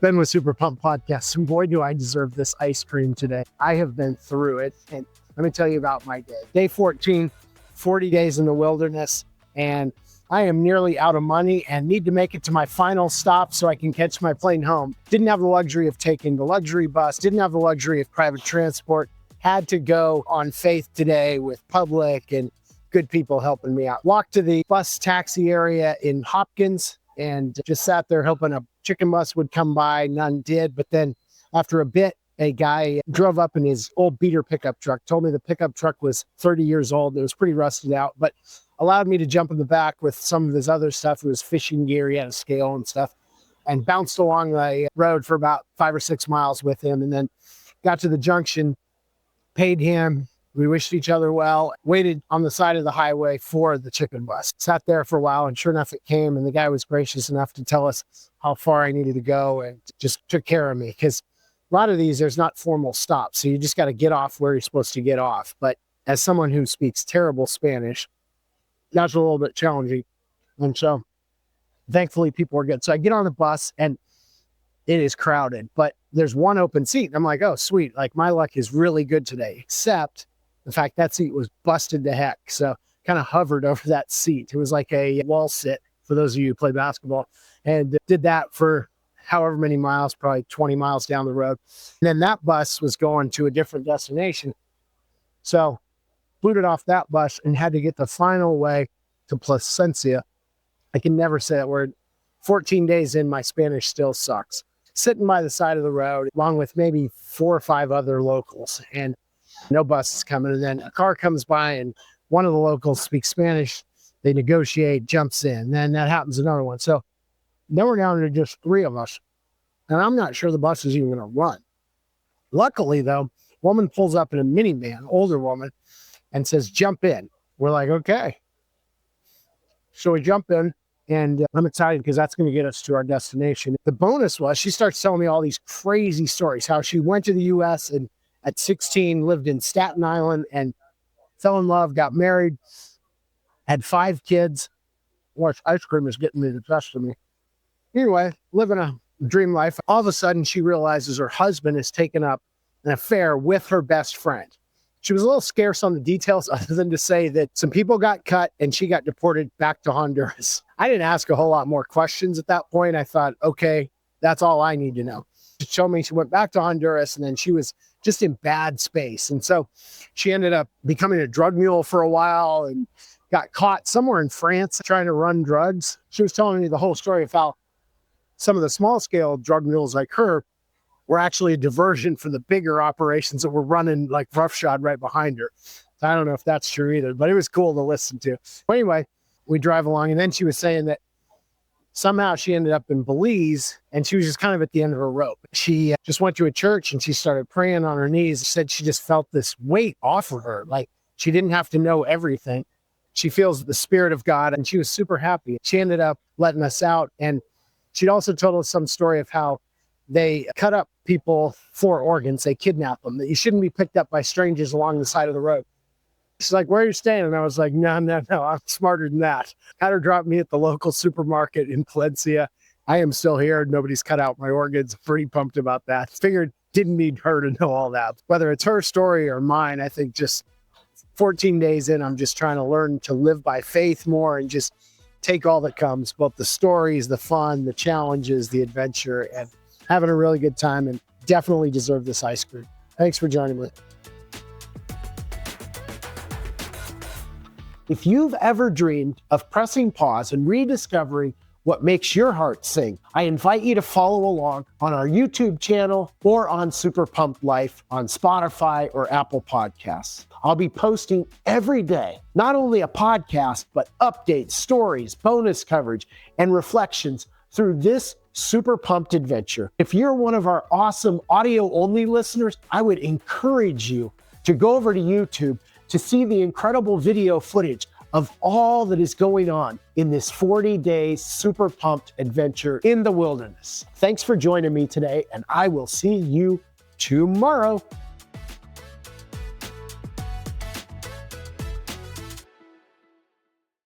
Ben with Super Pump Podcast. And boy, do I deserve this ice cream today. I have been through it. And let me tell you about my day. Day 14, 40 days in the wilderness. And I am nearly out of money and need to make it to my final stop so I can catch my plane home. Didn't have the luxury of taking the luxury bus. Didn't have the luxury of private transport. Had to go on faith today with public and good people helping me out. Walked to the bus taxi area in Hopkins and just sat there hoping a chicken bus would come by. None did. But then after a bit, a guy drove up in his old beater pickup truck, told me the pickup truck was 30 years old. It was pretty rusted out, but allowed me to jump in the back with some of his other stuff. It was fishing gear. He had a scale and stuff, and bounced along the road for about 5 or 6 miles with him. And then got to the junction, paid him. We wished each other well, waited on the side of the highway for the chicken bus. Sat there for a while, and sure enough, it came. And the guy was gracious enough to tell us how far I needed to go and just took care of me. Because a lot of these, there's not formal stops. So you just got to get off where you're supposed to get off. But as someone who speaks terrible Spanish, that's a little bit challenging. And so thankfully people are good. So I get on the bus and it is crowded, but there's one open seat. And I'm like, oh, sweet. Like my luck is really good today, except the fact that seat was busted to heck. So kind of hovered over that seat. It was like a wall sit for those of you who play basketball, and did that for however many miles, probably 20 miles down the road. And then that bus was going to a different destination. So booted off that bus and had to get the final way to Placencia. I can never say that word. 14 days in, my Spanish still sucks. Sitting by the side of the road, along with maybe 4 or 5 other locals, and no bus is coming. And then a car comes by and one of the locals speaks Spanish. They negotiate, jumps in. Then that happens another one. So then we're down to just 3 of us. And I'm not sure the bus is even going to run. Luckily, though, woman pulls up in a minivan, older woman, and says, jump in. We're like, okay. So we jump in, and I'm excited because that's going to get us to our destination. The bonus was she starts telling me all these crazy stories, how she went to the U.S. and at 16 lived in Staten Island and fell in love, got married, had 5 kids. Well, ice cream is getting me the best of me. Anyway, living a dream life. All of a sudden, she realizes her husband has taken up an affair with her best friend. She was a little scarce on the details other than to say that some people got cut and she got deported back to Honduras. I didn't ask a whole lot more questions at that point. I thought, okay, that's all I need to know. She showed me she went back to Honduras, and then she was just in bad space. And so she ended up becoming a drug mule for a while and got caught somewhere in France trying to run drugs. She was telling me the whole story of how some of the small scale drug mules like her were actually a diversion for the bigger operations that were running like roughshod right behind her. So I don't know if that's true either, but it was cool to listen to. But anyway, we drive along, and then she was saying that somehow she ended up in Belize, and she was just kind of at the end of her rope. She just went to a church and she started praying on her knees. She said she just felt this weight off of her. Like she didn't have to know everything. She feels the Spirit of God, and she was super happy. She ended up letting us out, and she'd also told us some story of how they cut up people for organs. They kidnap them. That you shouldn't be picked up by strangers along the side of the road. She's like, where are you staying? And I was like, no, I'm smarter than that. Had her drop me at the local supermarket in Palencia. I am still here. Nobody's cut out my organs. Pretty pumped about that. Figured didn't need her to know all that. Whether it's her story or mine, I think just 14 days in, I'm just trying to learn to live by faith more and just take all that comes, both the stories, the fun, the challenges, the adventure, and having a really good time, and definitely deserve this ice cream. Thanks for joining me. If you've ever dreamed of pressing pause and rediscovering what makes your heart sing, I invite you to follow along on our YouTube channel or on SuperPumped Life on Spotify or Apple Podcasts. I'll be posting every day, not only a podcast, but updates, stories, bonus coverage, and reflections through this Super Pumped adventure. If you're one of our awesome audio-only listeners, I would encourage you to go over to YouTube to see the incredible video footage of all that is going on in this 40-day Super Pumped adventure in the wilderness. Thanks for joining me today, and I will see you tomorrow.